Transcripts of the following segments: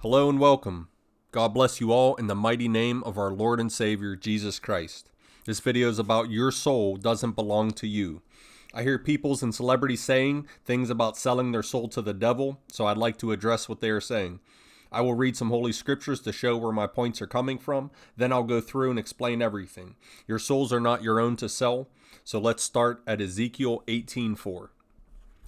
Hello and welcome. God bless you all in the mighty name of our Lord and Savior, Jesus Christ. This video is about your soul doesn't belong to you. I hear peoples and celebrities saying things about selling their soul to the devil, so I'd like to address what they are saying. I will read some holy scriptures to show where my points are coming from, then I'll go through and explain everything. Your souls are not your own to sell, so let's start at Ezekiel 18:4.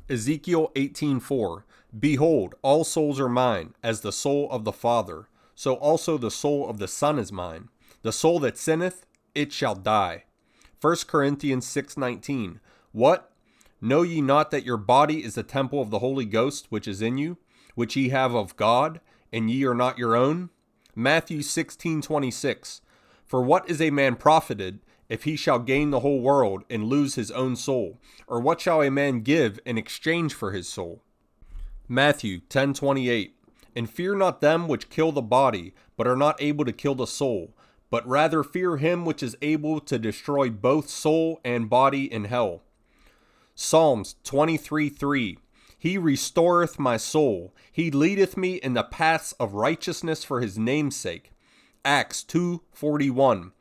Ezekiel 18:4. Behold, all souls are mine, as the soul of the Father. So also the soul of the Son is mine. The soul that sinneth, it shall die. 1 Corinthians 6:19. What? Know ye not that your body is the temple of the Holy Ghost which is in you, which ye have of God, and ye are not your own? Matthew 16:26. For what is a man profited, if he shall gain the whole world and lose his own soul? Or what shall a man give in exchange for his soul? Matthew 10:28. And fear not them which kill the body, but are not able to kill the soul, but rather fear him which is able to destroy both soul and body in hell. Psalms 23:3. He restoreth my soul. He leadeth me in the paths of righteousness for his name's sake. Acts 2:41.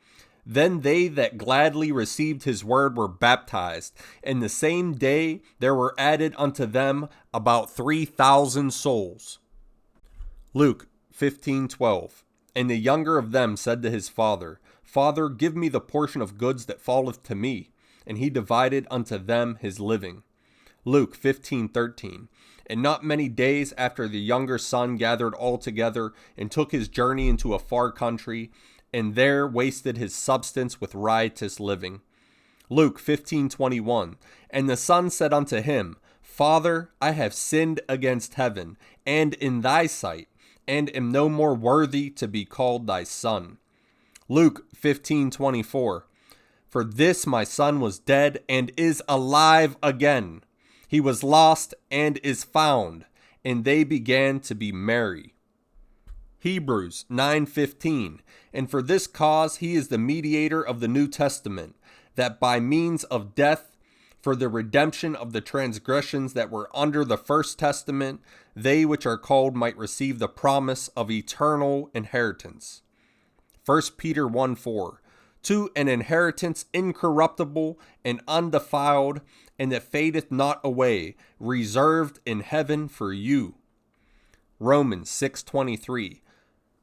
Then they that gladly received his word were baptized, and the same day there were added unto them about 3,000 souls. Luke 15:12. And the younger of them said to his father, Father, give me the portion of goods that falleth to me. And he divided unto them his living. Luke 15:13. And not many days after the younger son gathered all together and took his journey into a far country, and there wasted his substance with riotous living. Luke 15:21. And the son said unto him, Father, I have sinned against heaven, and in thy sight, and am no more worthy to be called thy son. Luke 15:24. For this my son was dead, and is alive again. He was lost, and is found. And they began to be merry. Hebrews 9:15. And for this cause he is the mediator of the New Testament, that by means of death, for the redemption of the transgressions that were under the first testament, they which are called might receive the promise of eternal inheritance. 1 Peter 1:4. To an inheritance incorruptible and undefiled, and that fadeth not away, reserved in heaven for you. Romans 6:23.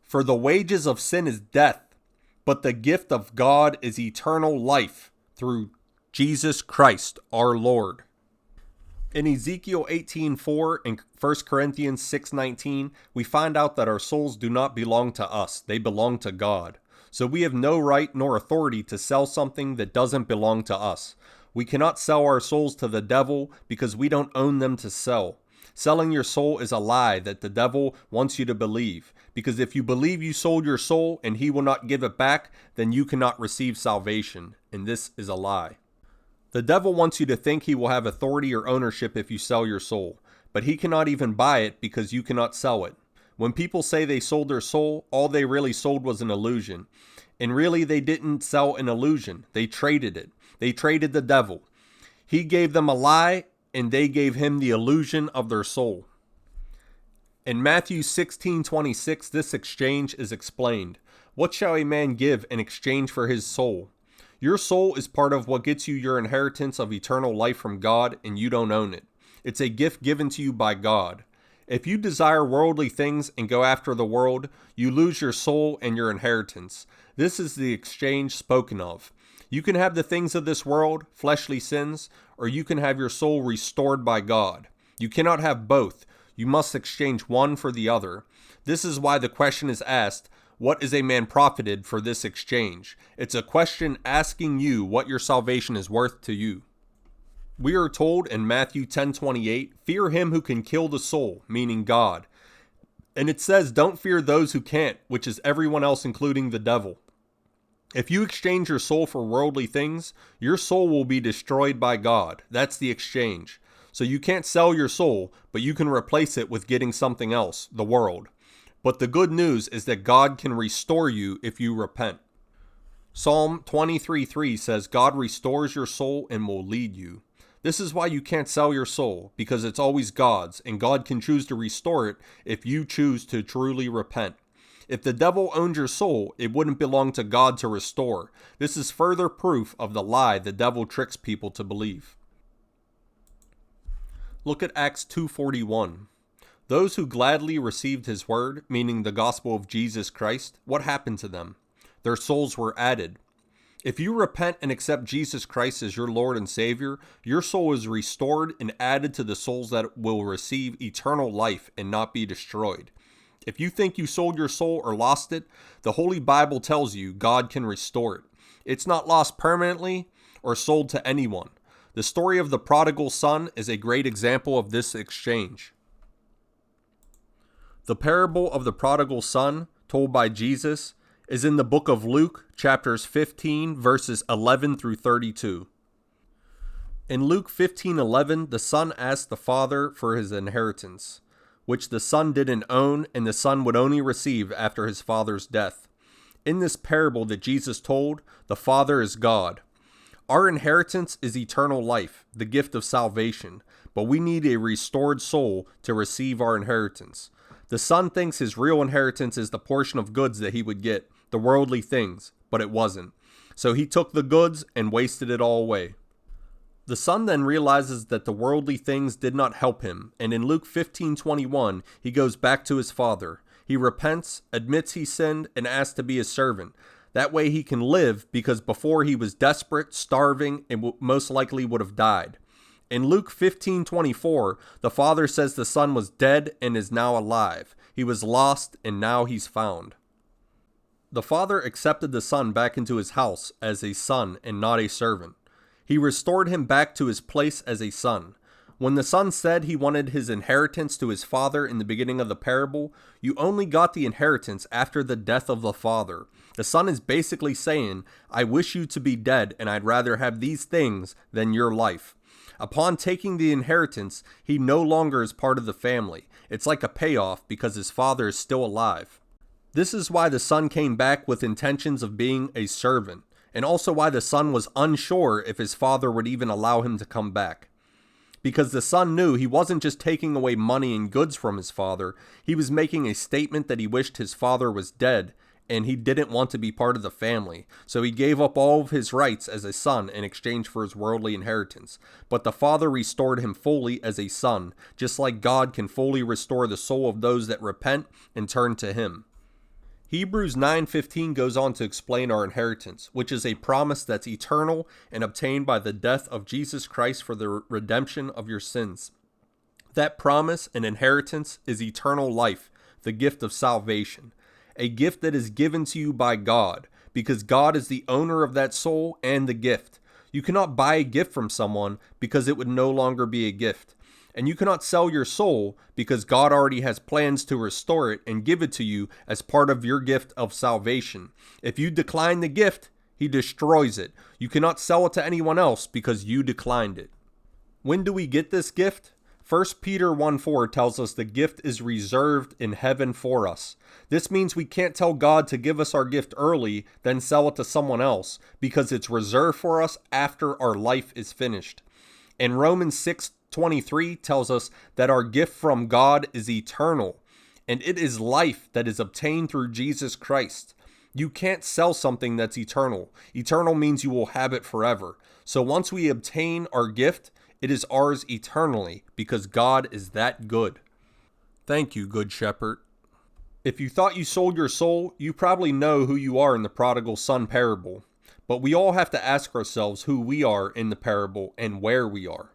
For the wages of sin is death, but the gift of God is eternal life through Jesus Christ our Lord. In Ezekiel 18:4 and 1 Corinthians 6:19, we find out that our souls do not belong to us, they belong to God. So we have no right nor authority to sell something that doesn't belong to us. We cannot sell our souls to the devil because we don't own them to sell. Selling your soul is a lie that the devil wants you to believe. Because if you believe you sold your soul and he will not give it back, then you cannot receive salvation. And this is a lie. The devil wants you to think he will have authority or ownership if you sell your soul. But he cannot even buy it because you cannot sell it. When people say they sold their soul, all they really sold was an illusion. And really they didn't sell an illusion. They traded it. They traded the devil. He gave them a lie, and they gave him the illusion of their soul. In Matthew 16:26, this exchange is explained. What shall a man give in exchange for his soul? Your soul is part of what gets you your inheritance of eternal life from God, and you don't own it. It's a gift given to you by God. If you desire worldly things and go after the world, you lose your soul and your inheritance. This is the exchange spoken of. You can have the things of this world, fleshly sins, or you can have your soul restored by God. You cannot have both. You must exchange one for the other. This is why the question is asked, what is a man profited for this exchange? It's a question asking you what your salvation is worth to you. We are told in Matthew 10:28, fear him who can kill the soul, meaning God. And it says, don't fear those who can't, which is everyone else, including the devil. If you exchange your soul for worldly things, your soul will be destroyed by God. That's the exchange. So you can't sell your soul, but you can replace it with getting something else, the world. But the good news is that God can restore you if you repent. Psalm 23:3 says, God restores your soul and will lead you. This is why you can't sell your soul, because it's always God's, and God can choose to restore it if you choose to truly repent. If the devil owned your soul, it wouldn't belong to God to restore. This is further proof of the lie the devil tricks people to believe. Look at Acts 2:41. Those who gladly received his word, meaning the gospel of Jesus Christ, what happened to them? Their souls were added. If you repent and accept Jesus Christ as your Lord and Savior, your soul is restored and added to the souls that will receive eternal life and not be destroyed. If you think you sold your soul or lost it, the Holy Bible tells you God can restore it. It's not lost permanently or sold to anyone. The story of the prodigal son is a great example of this exchange. The parable of the prodigal son, told by Jesus, is in the book of Luke, chapters 15, verses 11 through 32. In Luke 15:11, the son asked the father for his inheritance, which the son didn't own and the son would only receive after his father's death. In this parable that Jesus told, the Father is God. Our inheritance is eternal life, the gift of salvation, but we need a restored soul to receive our inheritance. The son thinks his real inheritance is the portion of goods that he would get, the worldly things, but it wasn't. So he took the goods and wasted it all away. The son then realizes that the worldly things did not help him, and in Luke 15:21, he goes back to his father. He repents, admits he sinned, and asks to be his servant. That way he can live, because before he was desperate, starving, and most likely would have died. In Luke 15:24, the father says the son was dead and is now alive. He was lost and now he's found. The father accepted the son back into his house as a son and not a servant. He restored him back to his place as a son. When the son said he wanted his inheritance to his father in the beginning of the parable, you only got the inheritance after the death of the father. The son is basically saying, I wish you to be dead and I'd rather have these things than your life. Upon taking the inheritance, he no longer is part of the family. It's like a payoff because his father is still alive. This is why the son came back with intentions of being a servant, and also why the son was unsure if his father would even allow him to come back. Because the son knew he wasn't just taking away money and goods from his father, he was making a statement that he wished his father was dead, and he didn't want to be part of the family, so he gave up all of his rights as a son in exchange for his worldly inheritance. But the father restored him fully as a son, just like God can fully restore the soul of those that repent and turn to him. Hebrews 9:15 goes on to explain our inheritance, which is a promise that's eternal and obtained by the death of Jesus Christ for the redemption of your sins. That promise and inheritance is eternal life, the gift of salvation, a gift that is given to you by God, because God is the owner of that soul and the gift. You cannot buy a gift from someone because it would no longer be a gift. And you cannot sell your soul because God already has plans to restore it and give it to you as part of your gift of salvation. If you decline the gift, he destroys it. You cannot sell it to anyone else because you declined it. When do we get this gift? 1 Peter 1:4 tells us the gift is reserved in heaven for us. This means we can't tell God to give us our gift early, then sell it to someone else, because it's reserved for us after our life is finished. And Romans 6:23 tells us that our gift from God is eternal, and it is life that is obtained through Jesus Christ. You can't sell something that's eternal. Eternal means you will have it forever. So once we obtain our gift, it is ours eternally because God is that good. Thank you, Good Shepherd. If you thought you sold your soul, you probably know who you are in the prodigal son parable. But we all have to ask ourselves who we are in the parable and where we are.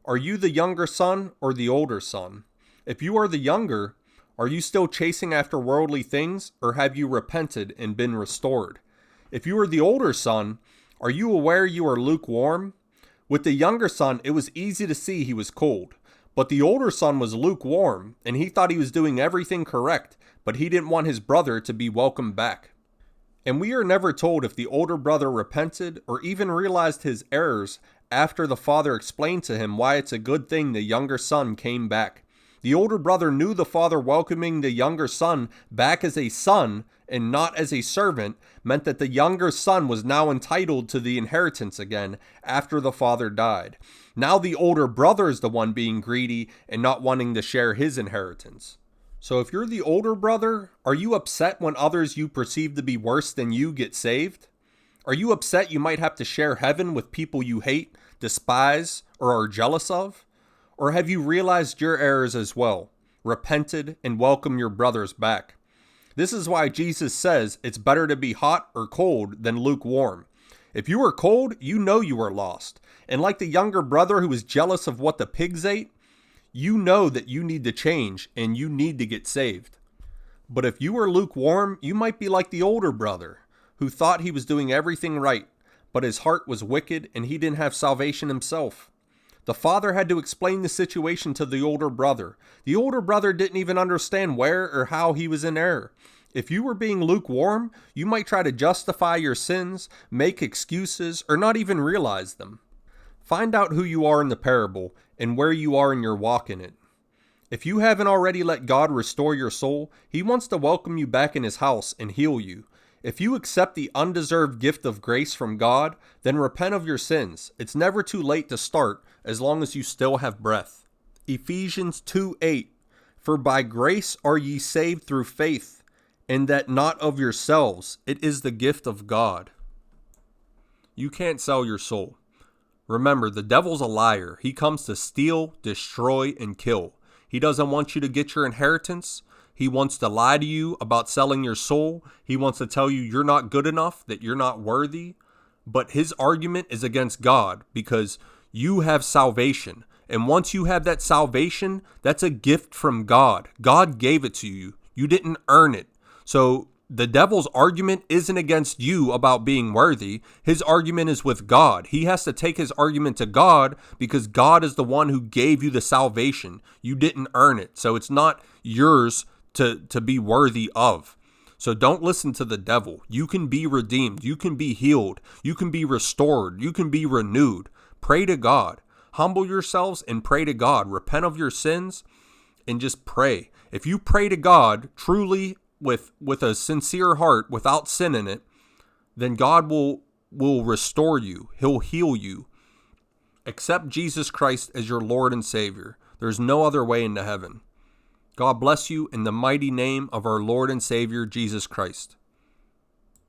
Are you the younger son or the older son? If you are the younger, are you still chasing after worldly things, or have you repented and been restored? If you are the older son, are you aware you are lukewarm? With the younger son, it was easy to see he was cold, but the older son was lukewarm, and he thought he was doing everything correct, but he didn't want his brother to be welcomed back. And we are never told if the older brother repented or even realized his errors after the father explained to him why it's a good thing the younger son came back. The older brother knew the father welcoming the younger son back as a son and not as a servant meant that the younger son was now entitled to the inheritance again after the father died. Now the older brother is the one being greedy and not wanting to share his inheritance. So if you're the older brother, are you upset when others you perceive to be worse than you get saved? Are you upset you might have to share heaven with people you hate, despise, or are jealous of? Or have you realized your errors as well, repented, and welcomed your brothers back? This is why Jesus says it's better to be hot or cold than lukewarm. If you are cold, you know you are lost. And like the younger brother who was jealous of what the pigs ate, you know that you need to change and you need to get saved. But if you are lukewarm, you might be like the older brother who thought he was doing everything right, but his heart was wicked and he didn't have salvation himself. The father had to explain the situation to the older brother. The older brother didn't even understand where or how he was in error. If you were being lukewarm, you might try to justify your sins, make excuses, or not even realize them. Find out who you are in the parable and where you are in your walk in it. If you haven't already let God restore your soul, He wants to welcome you back in His house and heal you. If you accept the undeserved gift of grace from God, then repent of your sins. It's never too late to start as long as you still have breath. Ephesians 2:8, for by grace are ye saved through faith, and that not of yourselves, it is the gift of God. You can't sell your soul. Remember, the devil's a liar. He comes to steal, destroy, and kill. He doesn't want you to get your inheritance. He wants to lie to you about selling your soul. He wants to tell you you're not good enough, that you're not worthy. But his argument is against God because you have salvation. And once you have that salvation, that's a gift from God. God gave it to you. You didn't earn it. So the devil's argument isn't against you about being worthy. His argument is with God. He has to take his argument to God because God is the one who gave you the salvation. You didn't earn it. So it's not yours to be worthy of. So don't listen to the devil. You can be redeemed. You can be healed. You can be restored. You can be renewed. Pray to God. Humble yourselves and pray to God. Repent of your sins and just pray. If you pray to God truly with a sincere heart, without sin in it, then God will restore you. He'll heal you. Accept Jesus Christ as your Lord and Savior. There's no other way into heaven. God bless you in the mighty name of our Lord and Savior, Jesus Christ.